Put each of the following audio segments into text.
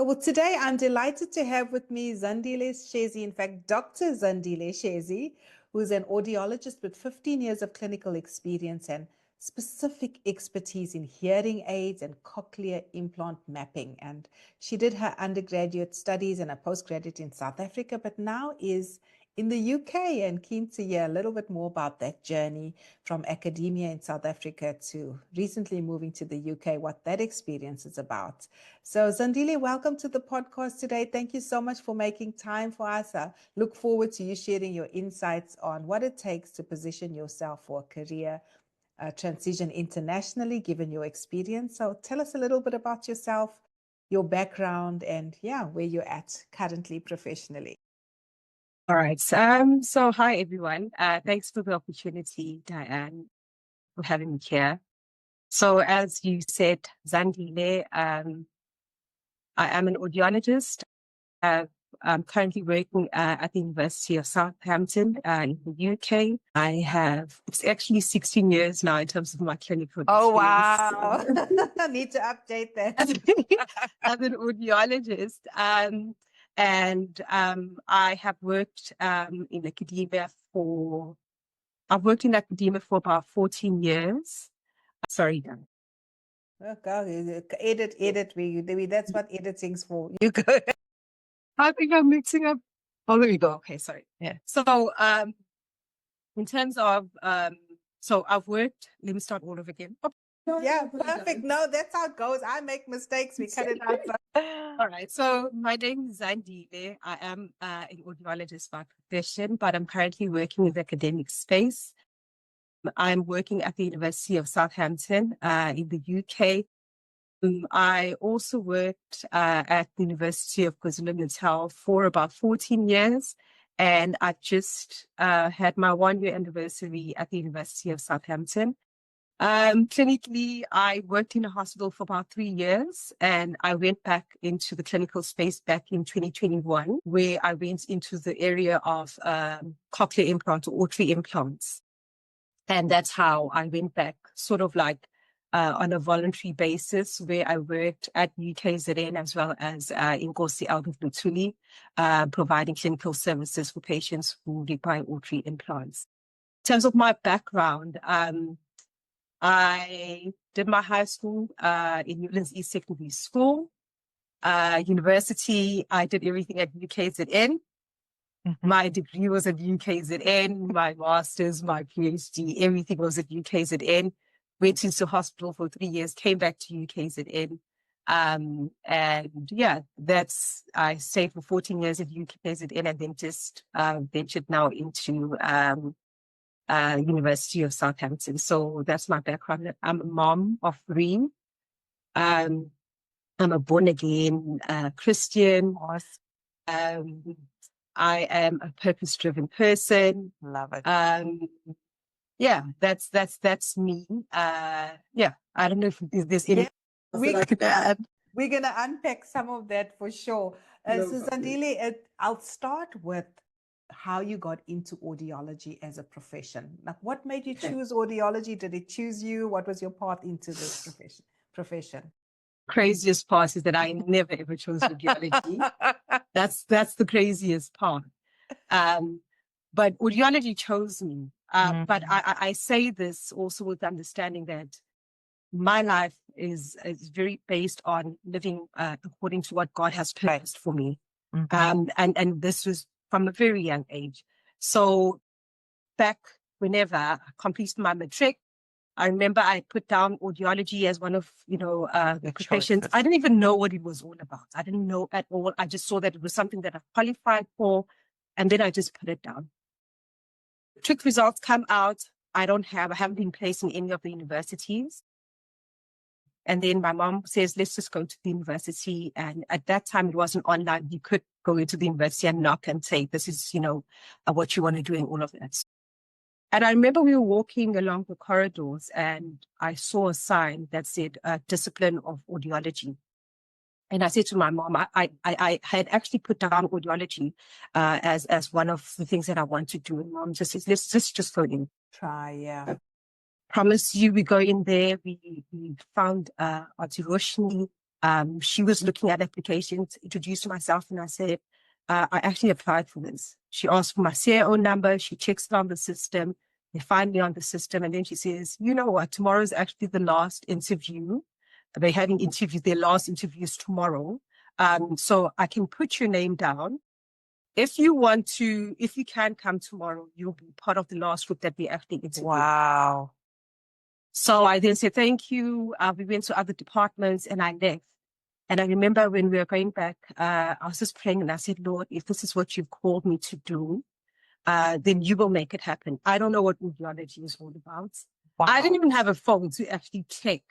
Well, today I'm delighted to have with me Zandile Shezi, in fact, Dr. Zandile Shezi, who's an audiologist with 15 years of clinical experience and specific expertise in hearing aids and cochlear implant mapping. And she did her undergraduate studies and a postgraduate in South Africa, but now is in the UK, and keen to hear a little bit more about that journey from academia in South Africa to recently moving to the UK, what that experience is about. So Zandile, welcome to the podcast today. Thank you so much for making time for us. I look forward to you sharing your insights on what it takes to position yourself for a career transition internationally, given your experience. So tell us a little bit about yourself, your background, and where you're at currently professionally. All right. So hi everyone. Thanks for the opportunity, Diane, for having me here. So as you said, Zandile, I am an audiologist. I'm currently working at the University of Southampton in the UK. It's actually 16 years now in terms of my clinical experience. Oh, wow. I need to update that. As an audiologist. And I have worked in academia for about 14 years. Sorry, Dan. Oh, God, edit. That's what editing's for. You go. I think I'm mixing up. Oh, there we go. Okay, sorry. Yeah. So, in terms of, so I've worked, let me start all over again. Yeah, perfect. No, that's how it goes. I make mistakes. We cut it out. All right. So my name is Zandile. I am an audiologist by profession, but I'm currently working in the academic space. I'm working at the University of Southampton in the UK. I also worked at the University of KwaZulu-Natal for about 14 years. And I just had my 1-year anniversary at the University of Southampton. Clinically, I worked in a hospital for about 3 years, and I went back into the clinical space back in 2021, where I went into the area of cochlear implant or auditory implants. And that's how I went back, sort of like on a voluntary basis, where I worked at UKZN as well as in Nkosi Albert Lutuli, providing clinical services for patients who require auditory implants. In terms of my background, I did my high school in Newlands East Secondary School. University, I did everything at UKZN. My degree was at UKZN, my master's, my PhD, everything was at UKZN. Went into hospital for 3 years, came back to UKZN. And yeah, I stayed for 14 years at UKZN and then just ventured now into University of Southampton. So that's my background. I'm a mom of 3. I'm a born-again Christian. Awesome. I am a purpose-driven person. Love it. Yeah, that's me. Yeah, I don't know if there's any. We're going to unpack some of that for sure. So Zandile, I'll start with how you got into audiology as a profession. Like, what made you choose audiology? Did it choose you? What was your path into this profession? Craziest part is that I never ever chose audiology. That's the craziest part. But audiology chose me. But I say this also with understanding that my life is very based on living according to what God has purposed for me. And this was from a very young age. So back whenever I completed my matric, I remember I put down audiology as one of, the professions. I didn't even know what it was all about. I didn't know at all. I just saw that it was something that I qualified for, and then I just put it down. Matric results come out. I haven't been placed in any of the universities. And then my mom says, let's just go to the university. And at that time, it wasn't online. You could go into the university and knock and say, this is, what you want to do and all of that. And I remember we were walking along the corridors and I saw a sign that said discipline of audiology. And I said to my mom, I had actually put down audiology as one of the things that I want to do. And mom just says, let's just go in. Try, yeah. Promise you, we go in there. We found Auntie Roshni She was looking at applications, introduced myself, and I said, I actually applied for this. She asked for my CAO number. She checks it on the system. They find me on the system. And then she says, you know what? Tomorrow is actually the last interview. They're having interviews, their last interviews tomorrow. So I can put your name down. If you want to, if you can come tomorrow, you'll be part of the last group that we actually interview. Wow. So I then said, thank you. We went to other departments and I left. And I remember when we were going back, I was just praying and I said, Lord, if this is what you've called me to do, then you will make it happen. I don't know what audiology is all about. Wow. I didn't even have a phone to actually check,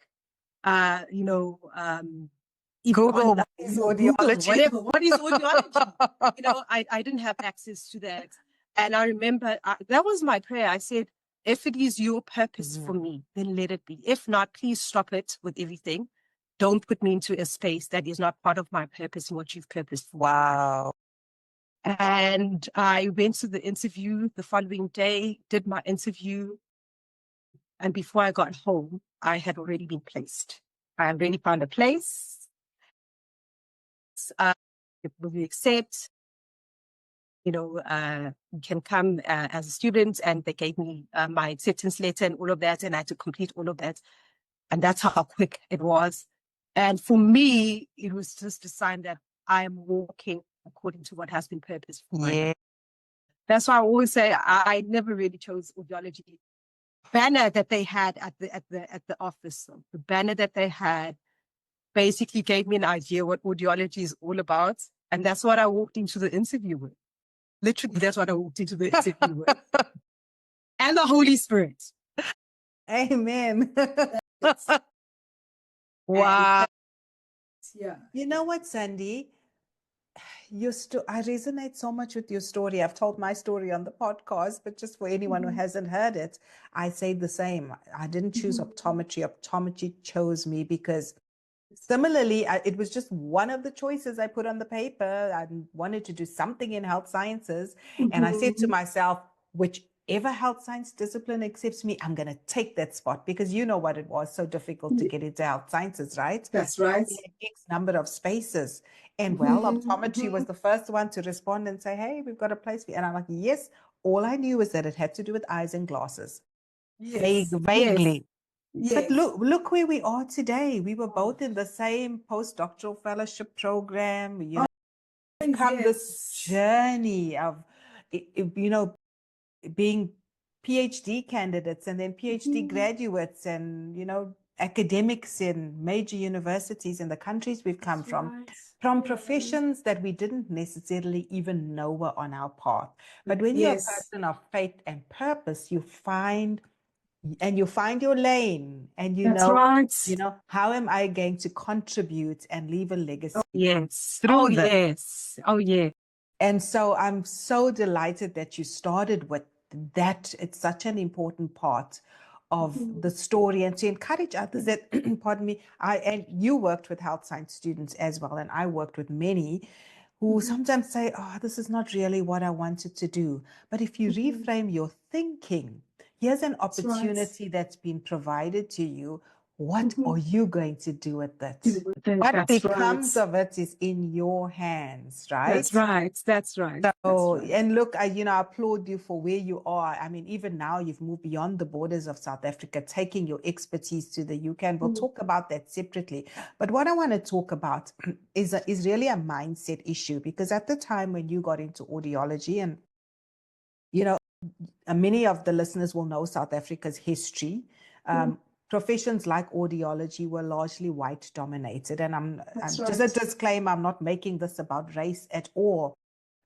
Google, what is audiology? What is audiology? I didn't have access to that. And I remember that was my prayer. I said, if it is your purpose for me, then let it be. If not, please stop it with everything. Don't put me into a space that is not part of my purpose and what you've purposed for. Wow. And I went to the interview the following day, did my interview. And before I got home, I had already been placed. I already found a place. Will you accept? You can come as a student, and they gave me my acceptance letter and all of that, and I had to complete all of that. And that's how quick it was. And for me, it was just a sign that I am walking according to what has been purposed for me. That's why I always say I never really chose audiology. Banner that they had at the office, the banner that they had basically gave me an idea what audiology is all about. And that's what I walked into the interview with. Literally, that's what I walked into the interview with. And the Holy Spirit. Amen. Wow. Yeah. You know what, Sandy? I resonate so much with your story. I've told my story on the podcast, but just for anyone who hasn't heard it, I say the same. I didn't choose optometry. Optometry chose me because similarly, it was just one of the choices I put on the paper. I wanted to do something in health sciences. And I said to myself, whichever health science discipline accepts me, I'm going to take that spot, because you know what it was, so difficult to get into health sciences, right? That's right. X number of spaces. And well, optometry was the first one to respond and say, hey, we've got a place for you. And I'm like, yes. All I knew was that it had to do with eyes and glasses. Yes. Vaguely. Yes. But look where we are today. We were both in the same postdoctoral fellowship program. Come this journey of, being PhD candidates and then PhD graduates and, academics in major universities in the countries we've come from professions that we didn't necessarily even know were on our path. But when you're a person of faith and purpose, you find your lane, and how am I going to contribute and leave a legacy? Yes. Through yes. Oh, yeah. And so I'm so delighted that you started with that. It's such an important part of the story, and to encourage others that, pardon me, and you worked with health science students as well, and I worked with many who sometimes say, oh, this is not really what I wanted to do. But if you reframe your thinking, here's an opportunity that's been provided to you. What are you going to do with it? What becomes of it is in your hands, right? That's right. That's right. So, and look, I applaud you for where you are. I mean, even now you've moved beyond the borders of South Africa, taking your expertise to the UK, and we'll talk about that separately. But what I want to talk about is really a mindset issue, because at the time when you got into audiology, and many of the listeners will know South Africa's history. Professions like audiology were largely white dominated. And I'm just a disclaimer, I'm not making this about race at all.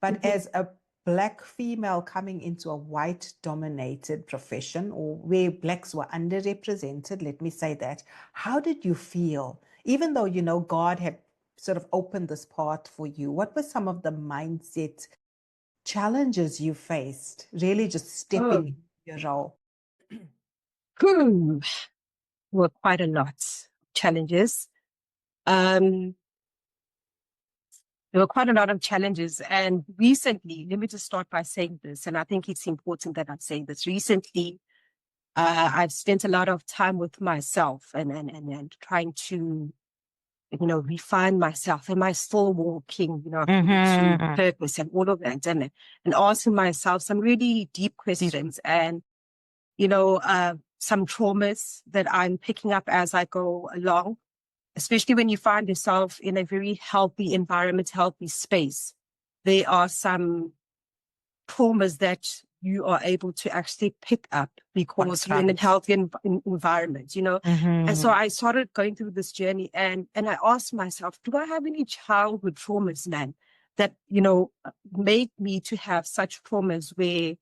But as a Black female coming into a white dominated profession, or where Blacks were underrepresented, let me say that, how did you feel? Even though, God had sort of opened this path for you, what were some of the mindset challenges you faced, really just stepping into your role? Were quite a lot of challenges. There were quite a lot of challenges. And recently, let me just start by saying this, and I think it's important that I say this. Recently, I've spent a lot of time with myself and trying to refine myself. Am I still walking, to purpose and all of that? And asking myself some really deep questions and, some traumas that I'm picking up as I go along, especially when you find yourself in a very healthy environment, healthy space. There are some traumas that you are able to actually pick up because you're in a healthy environment, And so I started going through this journey and I asked myself, do I have any childhood traumas, man, that, made me to have such traumas where,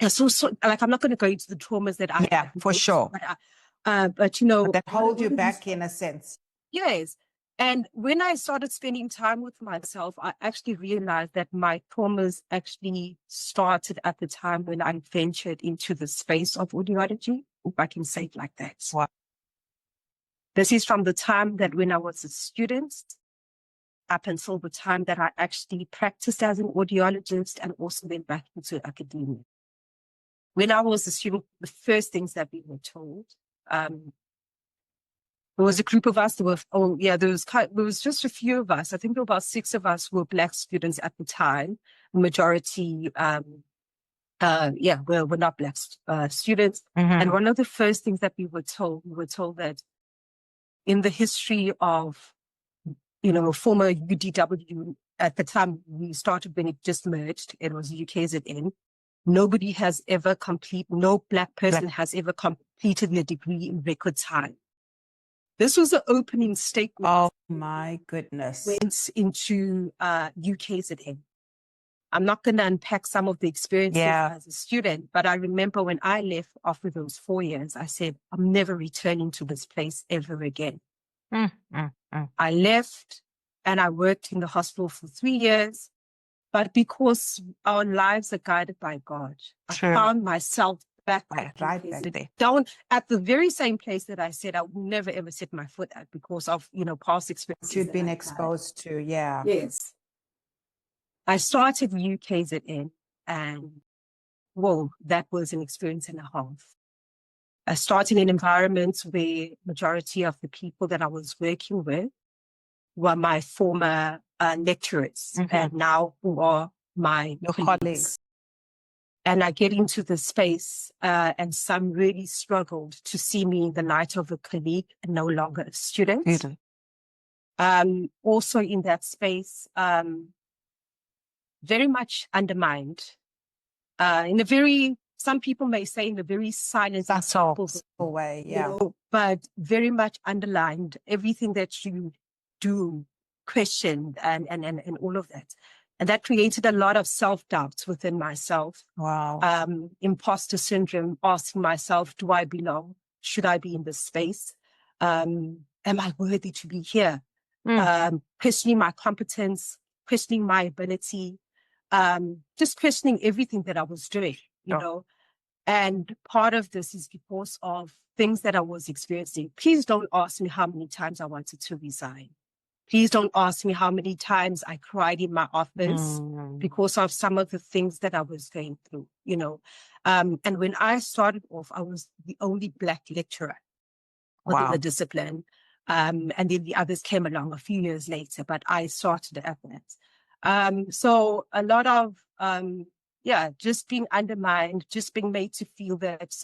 so like, I'm not going to go into the traumas that I have, for sure. But that hold you back in a sense. Yes. And when I started spending time with myself, I actually realized that my traumas actually started at the time when I ventured into the space of audiology, if I can say it like that. Wow. This is from the time that when I was a student up until the time that I actually practiced as an audiologist and also went back into academia. When I was a student, the first things that we were told, there was a group of us. There was just a few of us. I think there were about 6 of us who were Black students at the time. The majority, were not Black students. And one of the first things that we were told that in the history of, former UDW, at the time we started when it just merged, it was UKZN. Nobody has ever no Black person has ever completed their degree in record time. This was the opening statement. Oh my goodness. Went into UKZN. I'm not going to unpack some of the experiences as a student, but I remember when I left after those 4 years, I said, I'm never returning to this place ever again. I left and I worked in the hospital for 3 years, but because our lives are guided by God, I found myself back right there. Down at the very same place that I said I would never ever set my foot at because of past experiences you'd been exposed to. Yes. I started UKZN and that was an experience and a half. I started in environments where majority of the people that I was working with were my former lecturers and now who are my colleagues. And I get into the space and some really struggled to see me in the light of a colleague and no longer a student. Also in that space, very much undermined in a very, some people may say in a very silent way, but very much underlined everything that you do, questioned and all of that. And that created a lot of self-doubts within myself. Wow. Imposter syndrome, asking myself, do I belong? Should I be in this space? Am I worthy to be here? Questioning my competence, questioning my ability, just questioning everything that I was doing, you know. And part of this is because of things that I was experiencing. Please don't ask me how many times I wanted to resign. Please don't ask me how many times I cried in my office because of some of the things that I was going through, you know. And when I started off, I was the only Black lecturer within the discipline. And then the others came along a few years later, but I started at that. So a lot of, just being undermined, just being made to feel that,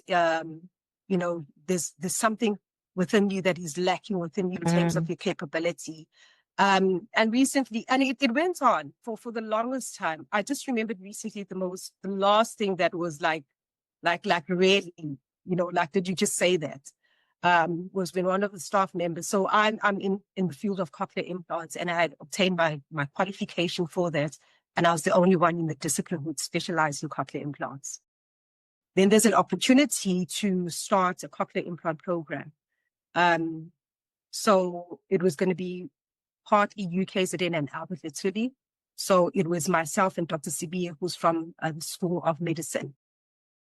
you know, there's something within you that is lacking within you in terms of your capability. And recently, and it went on for the longest time. I just remembered recently the last thing that was like really, you know, like, did you just say that? Was when one of the staff members, so I'm in the field of cochlear implants and I had obtained my qualification for that. And I was the only one in the discipline who specialized in cochlear implants. Then there's an opportunity to start a cochlear implant program. So it was going to be partly UKZN and Albert Italy. So it was myself and Dr. Sibiya, who's from the School of Medicine.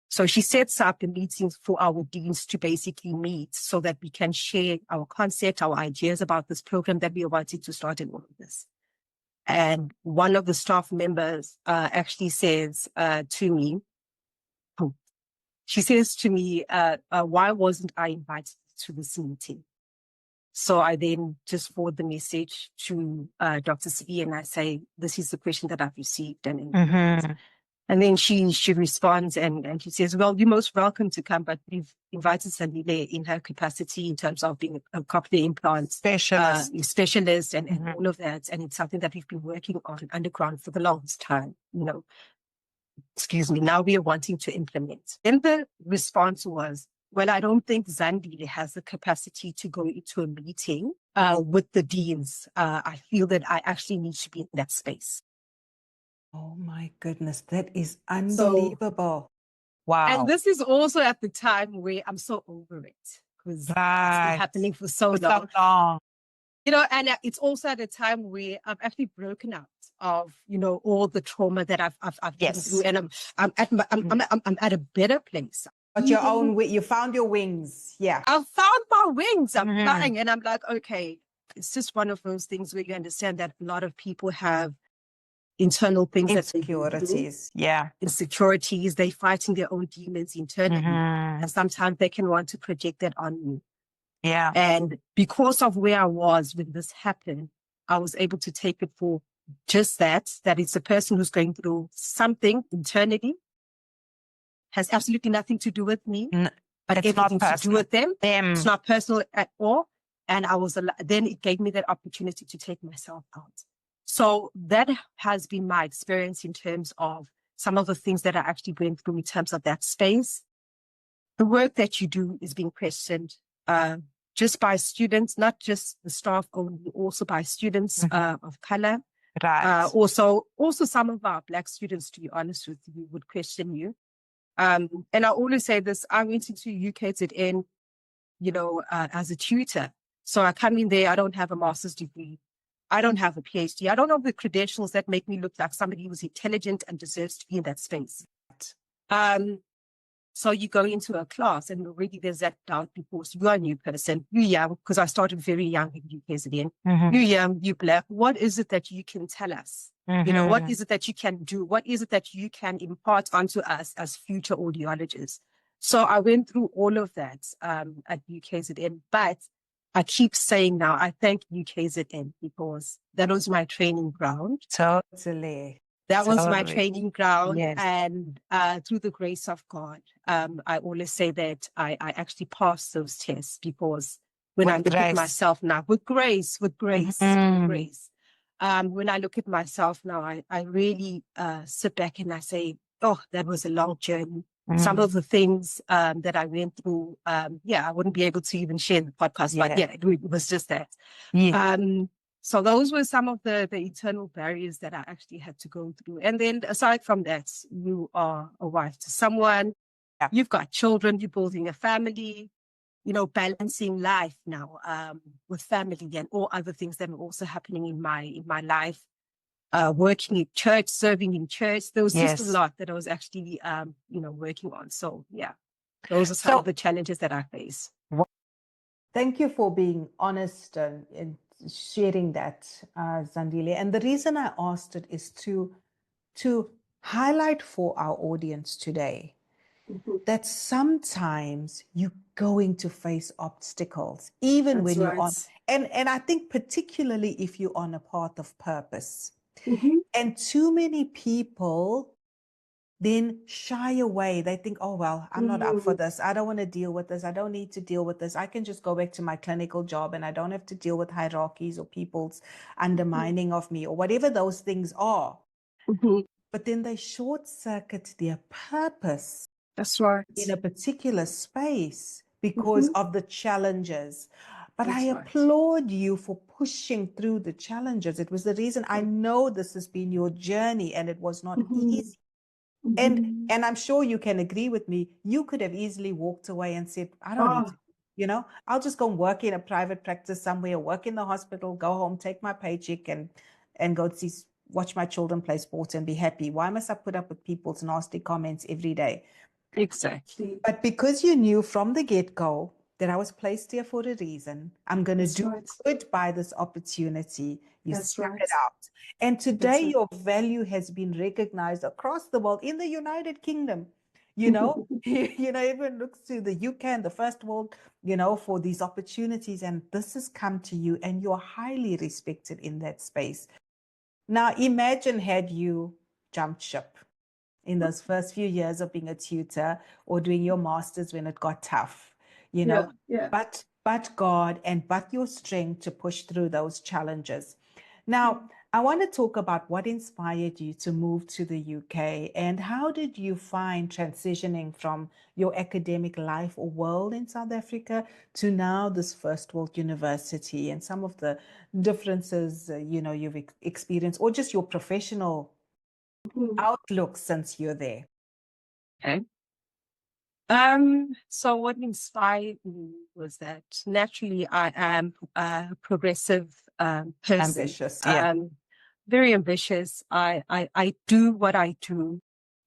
So she sets up the meetings for our deans to basically meet so that we can share our concept, our ideas about this program that we are wanting to start in all of this. And one of the staff members actually says to me, why wasn't I invited to this meeting? So I then just forward the message to Dr. C, and I say, this is the question that I've received. And then she responds and she says, well, you're most welcome to come, but we've invited Zandile in her capacity in terms of being a cochlear implant specialist and all of that. And it's something that we've been working on underground for the longest time, excuse me, now we are wanting to implement. Then the response was, well, I don't think Zandile has the capacity to go into a meeting with the deans. I feel that I actually need to be in that space. Oh my goodness, that is unbelievable. Wow. And this is also at the time where I'm so over it because it's been happening for so long. And it's also at a time where I've actually broken out of, all the trauma that I've been through, and I'm at a better place. But your own way, you found your wings. Yeah. I found my wings. I'm flying, and I'm like, okay, it's just one of those things where you understand that a lot of people have internal things, insecurities. Insecurities. They're fighting their own demons internally, and sometimes they can want to project that on you. Yeah. And because of where I was when this happened, I was able to take it for just that it's a person who's going through something internally, has absolutely nothing to do with me, but everything to do with them. It's not personal at all. And then it gave me that opportunity to take myself out. So that has been my experience in terms of some of the things that I actually went through in terms of that space. The work that you do is being questioned just by students, not just the staff only, also by students of color. Right. Also some of our Black students, to be honest with you, would question you. And I always say this, I went into UKZN, as a tutor. So I come in there, I don't have a master's degree. I don't have a PhD. I don't have the credentials that make me look like somebody who's intelligent and deserves to be in that space. So you go into a class and already there's that doubt because you are a new person. You're young, because I started very young in UKZN. You're young, you're Black. What is it that you can tell us? What is it that you can do? What is it that you can impart onto us as future audiologists? So I went through all of that at UKZN, but I keep saying now, I thank UKZN because that was my training ground. Totally. That was my training ground. Yes. And through the grace of God, I always say that I actually passed those tests because when I look at myself now, with grace. When I look at myself now, I really sit back and I say, oh, that was a long journey. Some of the things that I went through, I wouldn't be able to even share in the podcast, but it was just that. So those were some of the internal barriers that I actually had to go through. And then aside from that, you are a wife to someone, you've got children, you're building a family, balancing life now with family and all other things that are also happening in my life. Working in church, serving in church. There was just a lot that I was actually, working on. So, those are some of the challenges that I face. Thank you for being honest and sharing that, Zandile. And the reason I asked it is to highlight for our audience today that sometimes you're going to face obstacles, even when you're on. And I think particularly if you're on a path of purpose. And too many people then shy away. They think, oh, well, I'm not up for this. I don't want to deal with this. I don't need to deal with this. I can just go back to my clinical job and I don't have to deal with hierarchies or people's undermining of me or whatever those things are. But then they short circuit their purpose. That's right. In a particular space because of the challenges. But I applaud you for pushing through the challenges. It was the reason I know this has been your journey and it was not easy. And I'm sure you can agree with me. You could have easily walked away and said, I don't need to, I'll just go and work in a private practice somewhere, work in the hospital, go home, take my paycheck and go watch my children play sports and be happy. Why must I put up with people's nasty comments every day? Exactly. But because you knew from the get-go that I was placed here for a reason, I'm going to do good by this opportunity. You stuck it out. And today your value has been recognized across the world. In the United Kingdom, you know, everyone looks to the UK and the first world, for these opportunities, and this has come to you and you're highly respected in that space. Now, imagine had you jumped ship in those first few years of being a tutor or doing your master's when it got tough, Yeah. but God and but your strength to push through those challenges. Now, I want to talk about what inspired you to move to the UK and how did you find transitioning from your academic life or world in South Africa to now this first world university and some of the differences, you've experienced or just your professional outlook since you're there. Okay. So what inspired me was that naturally I am a progressive person. Ambitious, yeah. Very ambitious. I do what I do.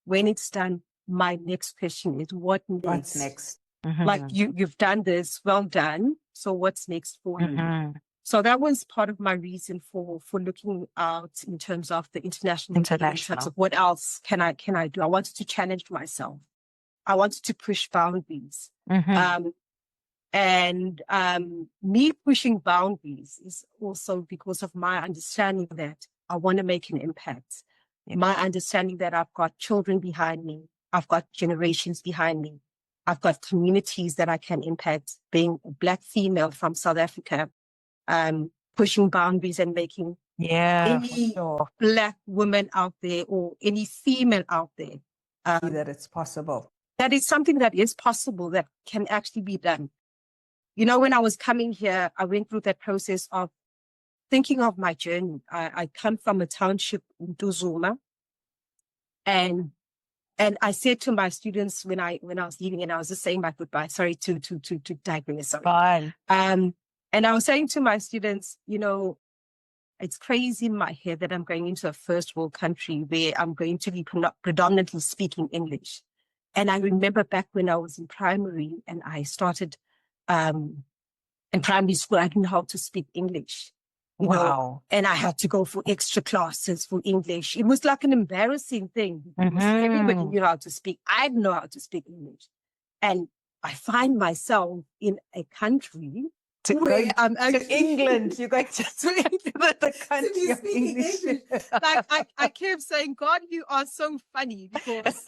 When it's done, my next question is what next? What's next? Like you've done this, well done. So what's next for you? So that was part of my reason for looking out in terms of the international, in terms of what else can I do. I wanted to challenge myself. I wanted to push boundaries. And me pushing boundaries is also because of my understanding that I want to make an impact. My understanding that I've got children behind me. I've got generations behind me. I've got communities that I can impact, being a Black female from South Africa, pushing boundaries and making any Black woman out there or any female out there. See that it's possible. That is something that is possible, that can actually be done. When I was coming here, I went through that process of thinking of my journey. I come from a township in Duzuma, and I said to my students when I was leaving, and I was just saying my goodbye. Sorry to digress. Sorry. Fine. And I was saying to my students, it's crazy in my head that I'm going into a first world country where I'm going to be predominantly speaking English. And I remember back when I was in primary and I started in primary school, I didn't know how to speak English. Wow. And I had to go for extra classes for English. It was like an embarrassing thing because everybody knew how to speak. I didn't know how to speak English. And I find myself in a country where I'm actually to England. You're going to the country of English. Like I kept saying, God, you are so funny, because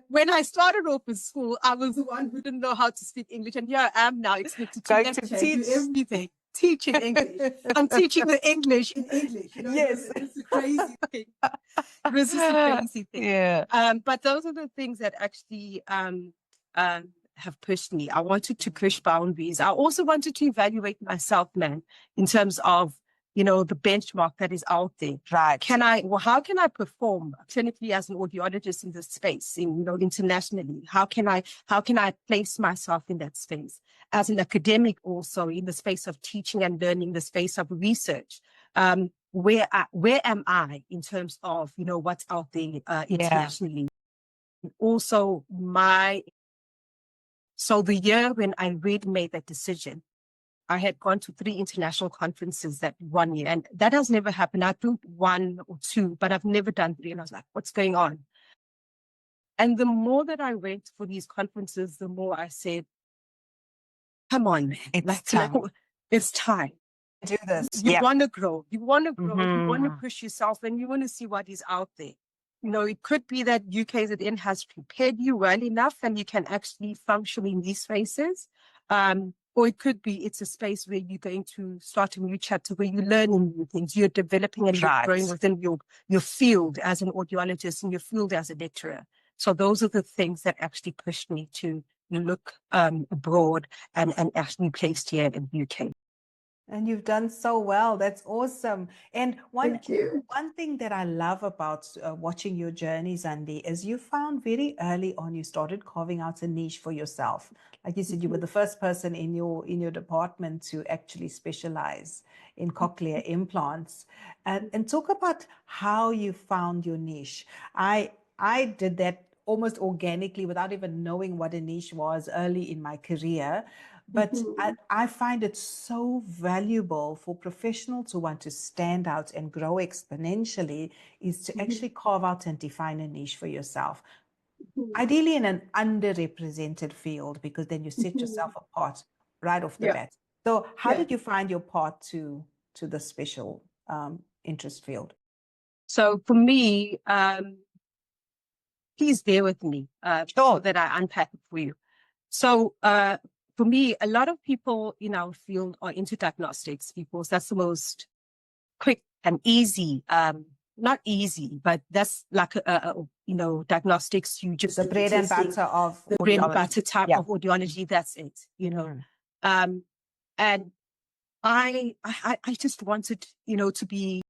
when I started off in school, I was the one who didn't know how to speak English, and here I am now expected to teach everything, teaching English. I'm teaching the English in English. Yes, it's a crazy thing. It was just a crazy thing. Yeah. But those are the things that actually have pushed me. I wanted to push boundaries. I also wanted to evaluate myself, man, in terms of, the benchmark that is out there. Right. How can I perform clinically as an audiologist in this space, internationally? How can I place myself in that space as an academic, also in the space of teaching and learning, the space of research? Where am I in terms of, what's out there internationally? Also, so the year when I really made that decision, I had gone to 3 international conferences that one year, and that has never happened. I think 1 or 2, but I've never done 3. And I was like, what's going on? And the more that I went for these conferences, the more I said, come on, man. It's time. Do this. You want to grow. You want to grow. You want to push yourself, and you want to see what is out there. It could be that UKZN has prepared you well enough and you can actually function in these spaces. Or it could be it's a space where you're going to start a new chapter where you're learning new things, you're developing and you're growing within your field as an audiologist and your field as a lecturer. So those are the things that actually pushed me to look abroad and actually placed here in the UK. And you've done so well. That's awesome. And one thing that I love about watching your journey, Zandi, is you found very early on, you started carving out a niche for yourself. Like you said, you were the first person in your department to actually specialize in cochlear implants. And talk about how you found your niche. I did that almost organically without even knowing what a niche was early in my career. But I find it so valuable for professionals who want to stand out and grow exponentially is to actually carve out and define a niche for yourself. ideally in an underrepresented field, because then you set yourself apart right off the bat. So how did you find your path to the special interest field? So for me, please bear with me so that I unpack it for you. So for me, a lot of people in our field are into diagnostics because that's the most quick and easy. Not easy, but that's like diagnostics. You just the bread and butter of the bread and butter type of audiology. That's it. And I just wanted, to be.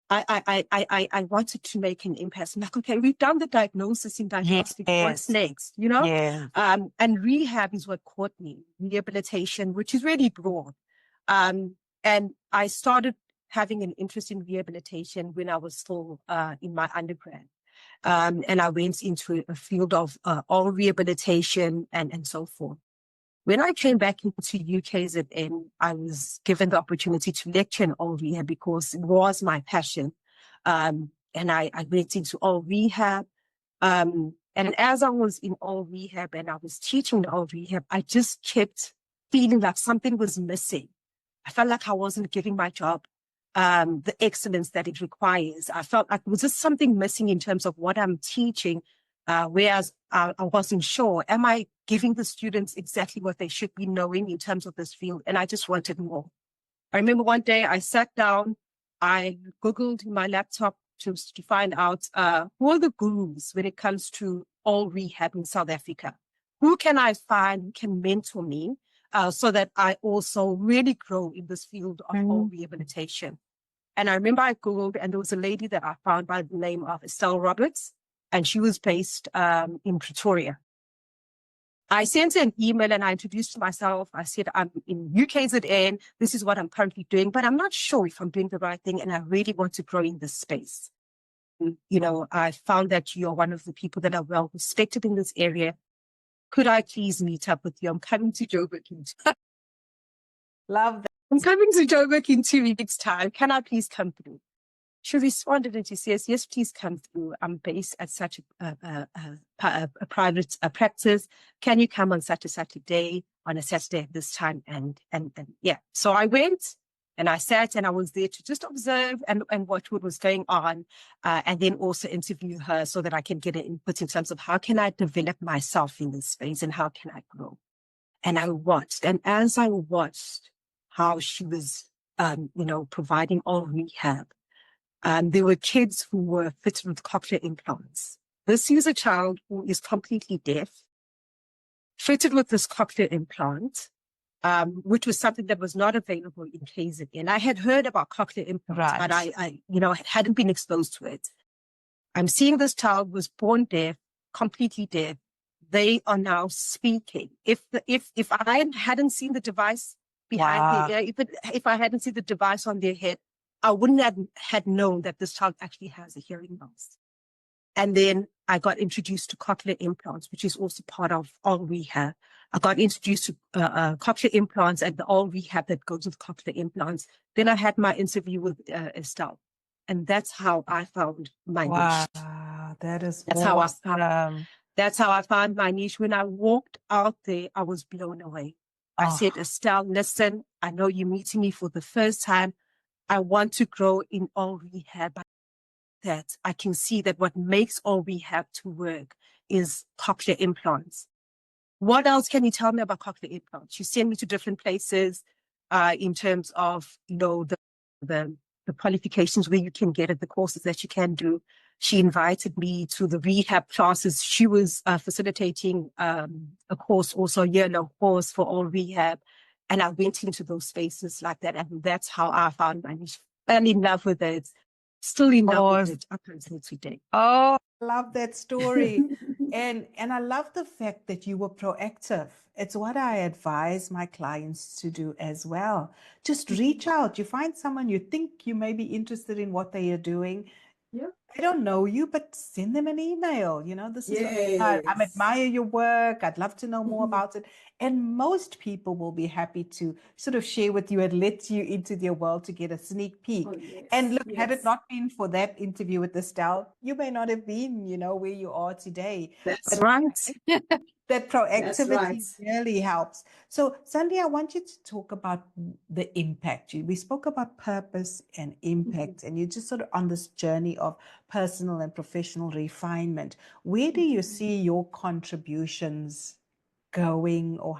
I wanted to make an impact. I'm like, okay, we've done the diagnosis in diagnostic. What's next? And rehab is what caught me. Rehabilitation, which is really broad. And I started having an interest in rehabilitation when I was still in my undergrad. And I went into a field of oral rehabilitation and so forth. When I came back into UKZN, I was given the opportunity to lecture in oral rehab because it was my passion. And I went into oral rehab. And as I was in oral rehab and I was teaching oral rehab, I just kept feeling like something was missing. I felt like I wasn't giving my job the excellence that it requires. I felt like there was just something missing in terms of what I'm teaching, whereas I wasn't sure. Am I giving the students exactly what they should be knowing in terms of this field? And I just wanted more. I remember one day I sat down, I Googled my laptop to find out who are the gurus when it comes to all rehab in South Africa. Who can I find who can mentor me so that I also really grow in this field of all rehabilitation? And I remember I Googled and there was a lady that I found by the name of Estelle Roberts, and she was based in Pretoria. I sent her an email and I introduced myself. I said, I'm in UKZN. This is what I'm currently doing, but I'm not sure if I'm doing the right thing and I really want to grow in this space. I found that you're one of the people that are well respected in this area. Could I please meet up with you? I'm coming to Joburg. Love that. I'm coming to Joburg in 2 weeks' time. Can I please come through? She responded and she says, yes, please come through. I'm based at such a private practice. Can you come on such a Saturday, on a Saturday at this time? And yeah. So I went and I sat and I was there to just observe and watch what was going on. And then also interview her so that I can get an input in terms of how can I develop myself in this space and how can I grow? And I watched. And as I watched how she was, providing all rehab, there were kids who were fitted with cochlear implants. This is a child who is completely deaf, fitted with this cochlear implant, which was something that was not available in KZN. I had heard about cochlear implants, but I hadn't been exposed to it. I'm seeing this child was born deaf, completely deaf. They are now speaking. If I hadn't seen the device behind their ear, if I hadn't seen the device on their head, I wouldn't have had known that this child actually has a hearing loss. And then I got introduced to cochlear implants, which is also part of all rehab. I got introduced to cochlear implants and the all rehab that goes with cochlear implants. Then I had my interview with Estelle. And that's how I found my niche. That's how I found my niche. When I walked out there, I was blown away. I said, Estelle, listen, I know you're meeting me for the first time. I want to grow in all rehab. That I can see that what makes all rehab to work is cochlear implants. What else can you tell me about cochlear implants? You send me to different places in terms of, the qualifications where you can get it, the courses that you can do. She invited me to the rehab classes. She was facilitating a course, also a year-long course for all rehab. And I went into those spaces like that. And that's how I found my niche. Fell in love with it. Still in love with it up until today. Oh, I love that story. and I love the fact that you were proactive. It's what I advise my clients to do as well. Just reach out. You find someone you think you may be interested in what they are doing. I don't know you, but send them an email. This is I Yes. admire your work. I'd love to know more Mhm. about it. And most people will be happy to sort of share with you and let you into their world to get a sneak peek. Oh, And yes, look, had it yes. not been for that interview with Estelle, you may not have been, where you are today. That's But right. that That's proactivity right. really helps. So, Sandy, I want you to talk about the impact. We spoke about purpose and impact, and you're just sort of on this journey of personal and professional refinement. Where do you see your contributions going, or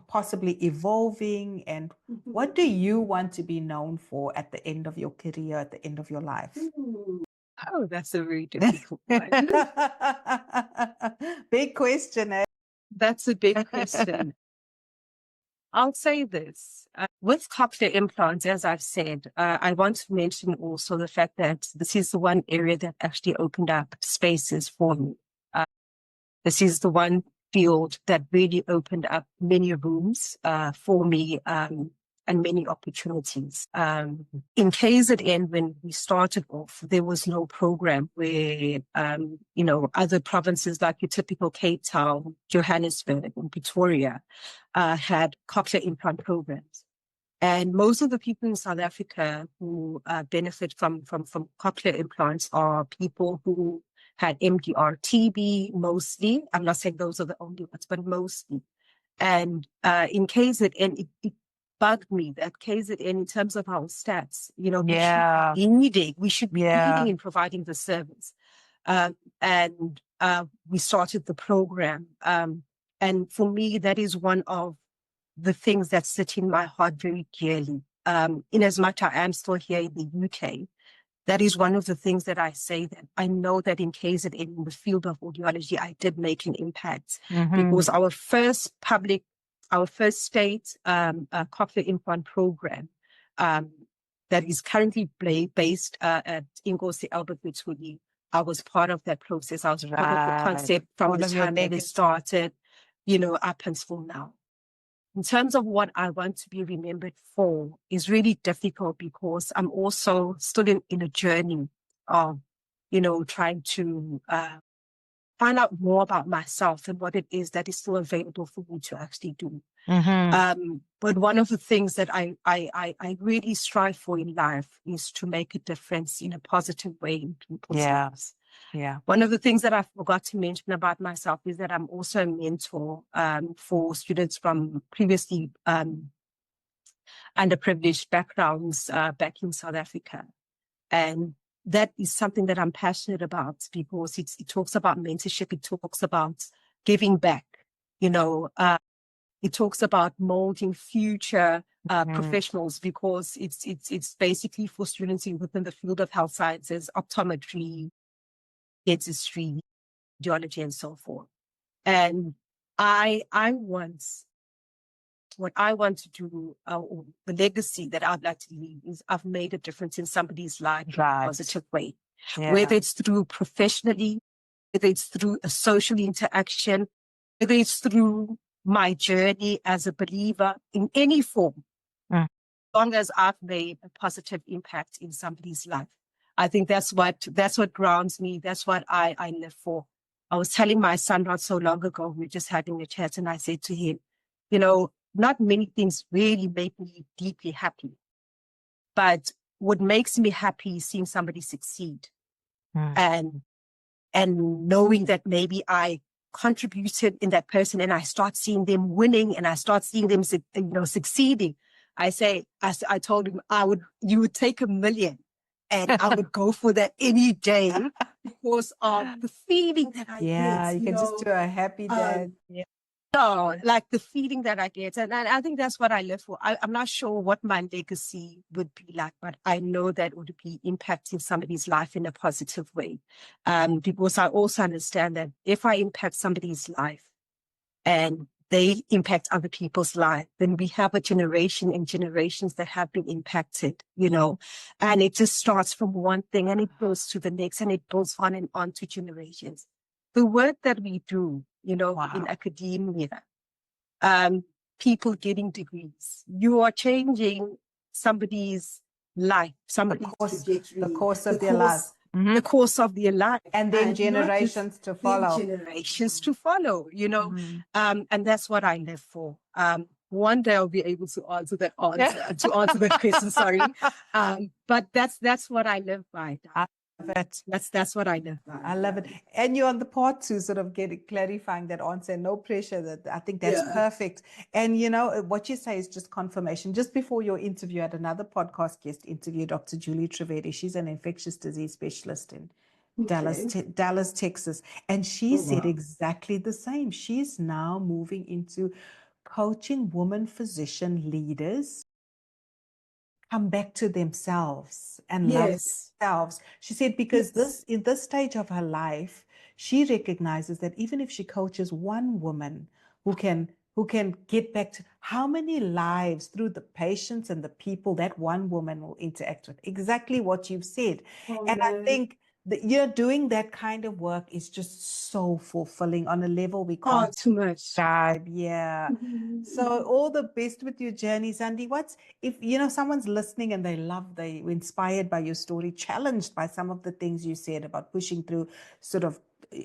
possibly evolving? And what do you want to be known for at the end of your career, at the end of your life? Oh, that's a very difficult one. Big question, eh? That's a big question. I'll say this. With cochlear implants, as I've said, I want to mention also the fact that this is the one area that actually opened up spaces for me. This is the one field that really opened up many rooms for me and many opportunities. In KZN, when we started off, there was no program where, other provinces like your typical Cape Town, Johannesburg, and Pretoria had cochlear implant programs. And most of the people in South Africa who benefit from cochlear implants are people who had MDR TB mostly. I'm not saying those are the only ones, but mostly. And in KZN, it bugged me that KZN, in terms of our stats, Yeah. we should be leading in providing the service. And we started the program. And for me, that is one of the things that sit in my heart very clearly. In as much I am still here in the UK, that is one of the things that I say, that I know that in KZN, in the field of audiology, I did make an impact, because our first state cochlear implant program that is currently based at Ingozi Albert Vituli, I was part of that process. I was part of the concept from the time that it started, up until now. In terms of what I want to be remembered for is really difficult, because I'm also still in a journey of, trying to find out more about myself and what it is that is still available for me to actually do. But one of the things that I really strive for in life is to make a difference in a positive way in people's lives. Yeah. One of the things that I forgot to mention about myself is that I'm also a mentor for students from previously underprivileged backgrounds back in South Africa. And that is something that I'm passionate about, because it talks about mentorship. It talks about giving back, it talks about molding future professionals, because it's basically for students within the field of health sciences, optometry, dentistry, audiology, and so forth. And what I want to do, or the legacy that I'd like to leave, is I've made a difference in somebody's life in a positive way, whether it's through professionally, whether it's through a social interaction, whether it's through my journey as a believer in any form, as long as I've made a positive impact in somebody's life. I think that's what grounds me. That's what I live for. I was telling my son not so long ago, we were just having a chat, and I said to him, not many things really make me deeply happy, but what makes me happy is seeing somebody succeed, and knowing that maybe I contributed in that person, and I start seeing them winning, and I start seeing them, succeeding. I told him you would take 1 million, and I would go for that any day, because of the feeling that I get. Yeah, you can just do a happy dad. No, like the feeling that I get. And I think that's what I live for. I'm not sure what my legacy would be like, but I know that it would be impacting somebody's life in a positive way. Because I also understand that if I impact somebody's life and they impact other people's life, then we have a generation and generations that have been impacted, and it just starts from one thing and it goes to the next, and it goes on and on to generations. The work that we do, in academia, people getting degrees, you are changing somebody's life, somebody's trajectory, the course of their life. the course of their life. And then not just generations to then follow. generations to follow, and that's what I live for. One day I'll be able to answer that question, sorry. But that's what I live by. That's what I live by. I love it. And you're on the part to sort of clarifying that answer. No pressure. That I think that's perfect. And what you say is just confirmation. Just before your interview, I had another podcast guest interview, Dr. Julie Trivedi. She's an infectious disease specialist in Dallas, Texas. And she said exactly the same. She's now moving into coaching women physician leaders come back to themselves and love themselves. She said because in this stage of her life, she recognizes that even if she coaches one woman who can get back to how many lives through the patients and the people that one woman will interact with. Exactly what you've said. And I think that doing that kind of work is just so fulfilling on a level we can't too much. describe. Yeah. So all the best with your journey, Zandi. If someone's listening and they were inspired by your story, challenged by some of the things you said about pushing through sort of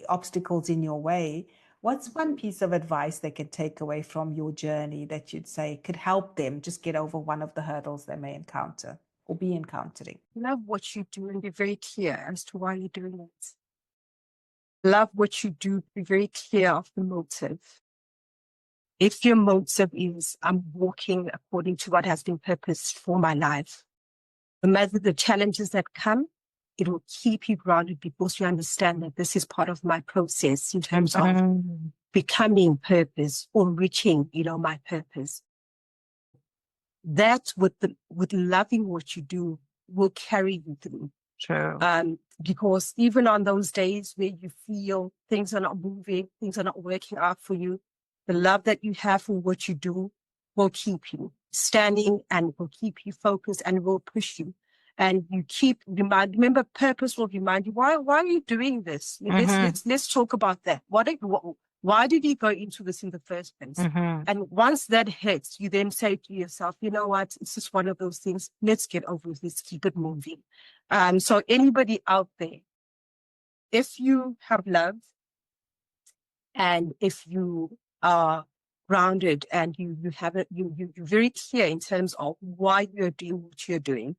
obstacles in your way, what's one piece of advice they can take away from your journey that you'd say could help them just get over one of the hurdles they may encounter or be encountering? Love what you do and be very clear as to why you're doing it. Love what you do, be very clear of the motive. If your motive is, I'm walking according to what has been purposed for my life, no matter the challenges that come, it will keep you grounded because you understand that this is part of my process in terms of becoming purpose or reaching, my purpose. That with loving what you do will carry you through. True. Because even on those days where you feel things are not moving, things are not working out for you, the love that you have for what you do will keep you standing and will keep you focused and will push you. And you remember, purpose will remind you, why are you doing this? Let's talk about that. Why did you go into this in the first place? And once that hits, you then say to yourself, you know what? It's just one of those things. Let's get over it. Let's keep it moving. So anybody out there, if you have love and if you are grounded and you're very clear in terms of why you're doing what you're doing,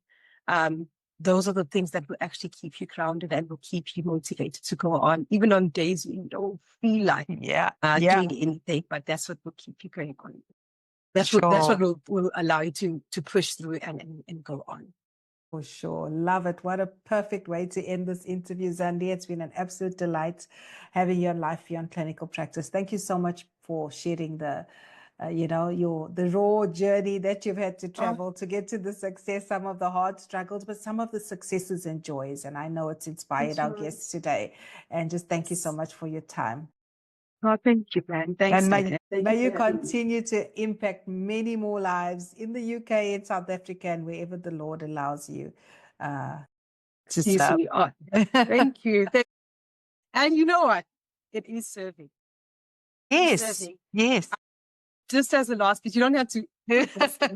those are the things that will actually keep you grounded and will keep you motivated to go on, even on days when you don't feel like doing anything, but that's what will keep you going on. That's what will allow you to push through and go on. For sure. Love it. What a perfect way to end this interview, Zandi. It's been an absolute delight having you on Life Beyond Clinical Practice. Thank you so much for sharing the raw journey that you've had to travel to get to the success, some of the hard struggles, but some of the successes and joys. And I know it's inspired our guests today. And just thank you so much for your time. Oh, thank you, man. Thanks. And may you continue to impact many more lives in the UK, in South Africa, and wherever the Lord allows you to serve. Thank you. And you know what? It is serving. Yes. Yes. Just as a last bit, you don't have to.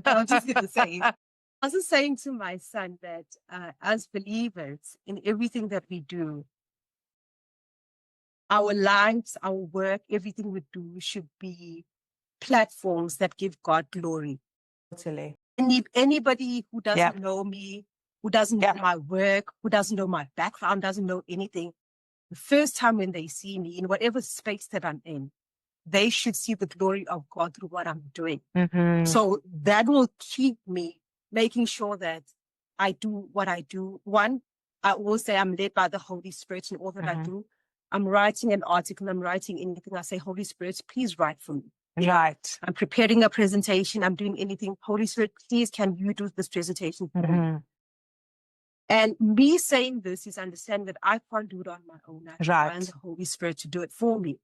I'm just going to say, I was just saying to my son that as believers, in everything that we do, our lives, our work, everything we do should be platforms that give God glory. Totally. Anybody who doesn't know me, who doesn't know my work, who doesn't know my background, doesn't know anything, the first time when they see me in whatever space that I'm in, they should see the glory of God through what I'm doing. So that will keep me making sure that I do what I do. One, I will say I'm led by the Holy Spirit in all that I do. I'm writing an article, I'm writing anything. I say, Holy Spirit, please write for me. Right. I'm preparing a presentation. I'm doing anything. Holy Spirit, please, can you do this presentation for me? And me saying this is understanding that I can't do it on my own. I rely on the Holy Spirit to do it for me.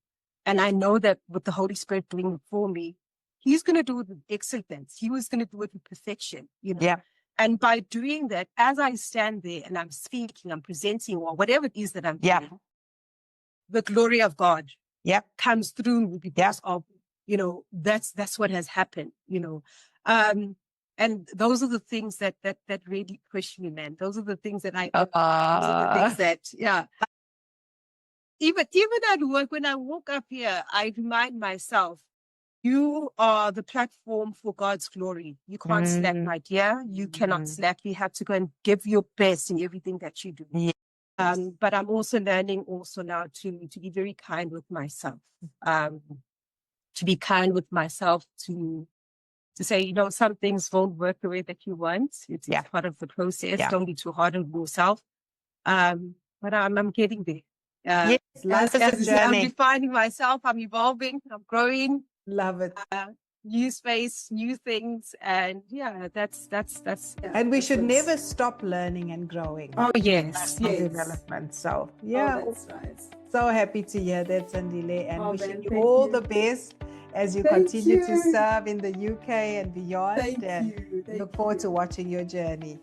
And I know that with the Holy Spirit doing it for me, He's going to do it with excellence. He was going to do it with perfection, And by doing that, as I stand there and I'm speaking, I'm presenting, or whatever it is that I'm doing, the glory of God comes through me because of, that's what has happened, And those are the things that really push me, man. Those are the things that those are the things that, yeah. Even at work, when I woke up here, I remind myself, you are the platform for God's glory. You can't slack, my dear. You cannot slack. You have to go and give your best in everything that you do. Yeah. But I'm also learning also now to be very kind with myself. To be kind with myself, to say, you know, some things won't work the way that you want. It's part of the process. Yeah. Don't be too hard on yourself. But I'm getting there. Yes, life is a I'm journey. refining myself. I'm evolving. I'm growing. Love it. New space, new things, and yeah, that's. And we should never stop learning and growing. Oh yes, Personal development. So yeah, that's right. so happy to hear that, Zandile, and wishing you thank all you. the best as you Thank continue to you. serve in the UK and beyond. Thank you. Look forward to watching your journey.